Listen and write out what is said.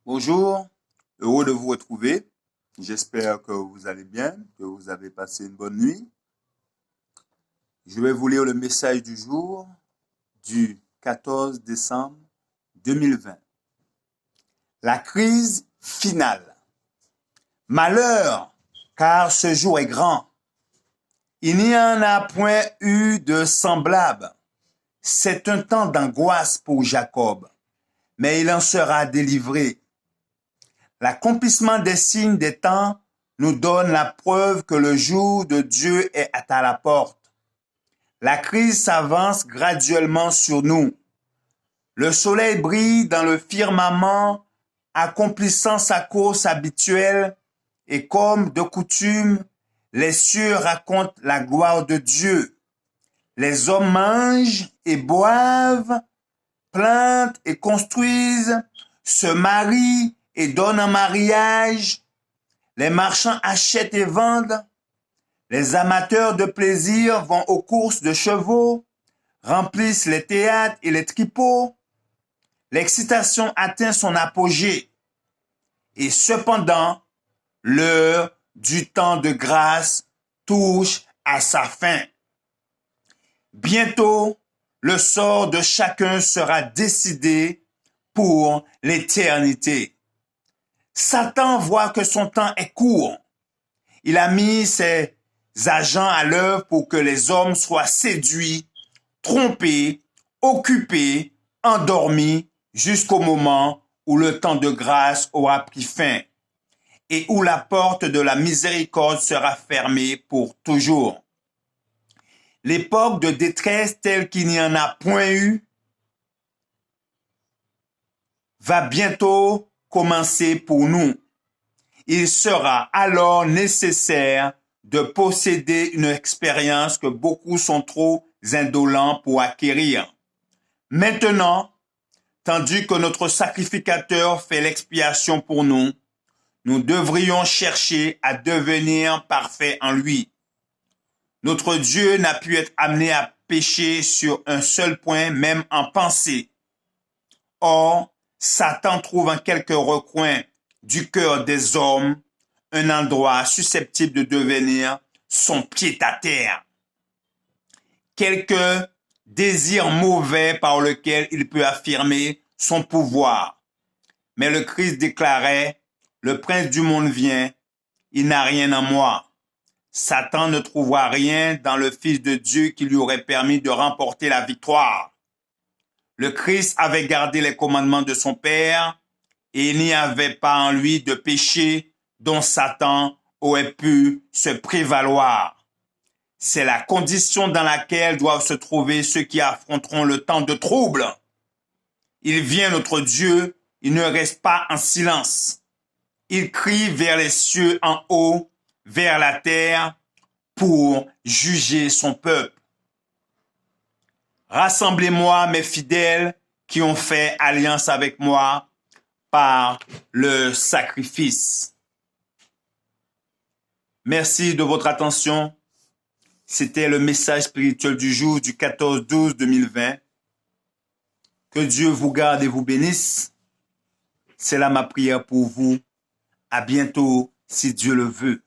Bonjour, heureux de vous retrouver. J'espère que vous allez bien, que vous avez passé une bonne nuit. Je vais vous lire le message du jour du 14 décembre 2020. La crise finale. Malheur, car ce jour est grand. Il n'y en a point eu de semblable. C'est un temps d'angoisse pour Jacob, mais il en sera délivré. L'accomplissement des signes des temps nous donne la preuve que le jour de Dieu est à la porte. La crise s'avance graduellement sur nous. Le soleil brille dans le firmament, accomplissant sa course habituelle, et comme de coutume, les cieux racontent la gloire de Dieu. Les hommes mangent et boivent, plantent et construisent, se marient et donnent en mariage. Les marchands achètent et vendent. Les amateurs de plaisir vont aux courses de chevaux, remplissent les théâtres et les tripots. L'excitation atteint son apogée. Et cependant, l'heure du temps de grâce touche à sa fin. Bientôt, le sort de chacun sera décidé pour l'éternité. Satan voit que son temps est court. Il a mis ses agents à l'œuvre pour que les hommes soient séduits, trompés, occupés, endormis jusqu'au moment où le temps de grâce aura pris fin et où la porte de la miséricorde sera fermée pour toujours. L'époque de détresse telle qu'il n'y en a point eu va bientôt commencer pour nous. Il sera alors nécessaire de posséder une expérience que beaucoup sont trop indolents pour acquérir. Maintenant, tandis que notre sacrificateur fait l'expiation pour nous, nous devrions chercher à devenir parfaits en lui. Notre Dieu n'a pu être amené à pécher sur un seul point, même en pensée. Or, Satan trouve en quelques recoins du cœur des hommes un endroit susceptible de devenir son pied-à-terre. Quelques désirs mauvais par lesquels il peut affirmer son pouvoir. Mais le Christ déclarait, « Le prince du monde vient, il n'a rien en moi. » Satan ne trouvera rien dans le Fils de Dieu qui lui aurait permis de remporter la victoire. Le Christ avait gardé les commandements de son Père et il n'y avait pas en lui de péché dont Satan aurait pu se prévaloir. C'est la condition dans laquelle doivent se trouver ceux qui affronteront le temps de trouble. Il vient notre Dieu, il ne reste pas en silence. Il crie vers les cieux en haut, vers la terre, pour juger son peuple. Rassemblez-moi, mes fidèles, qui ont fait alliance avec moi par le sacrifice. Merci de votre attention. C'était le message spirituel du jour du 14-12-2020. Que Dieu vous garde et vous bénisse. C'est là ma prière pour vous. À bientôt, si Dieu le veut.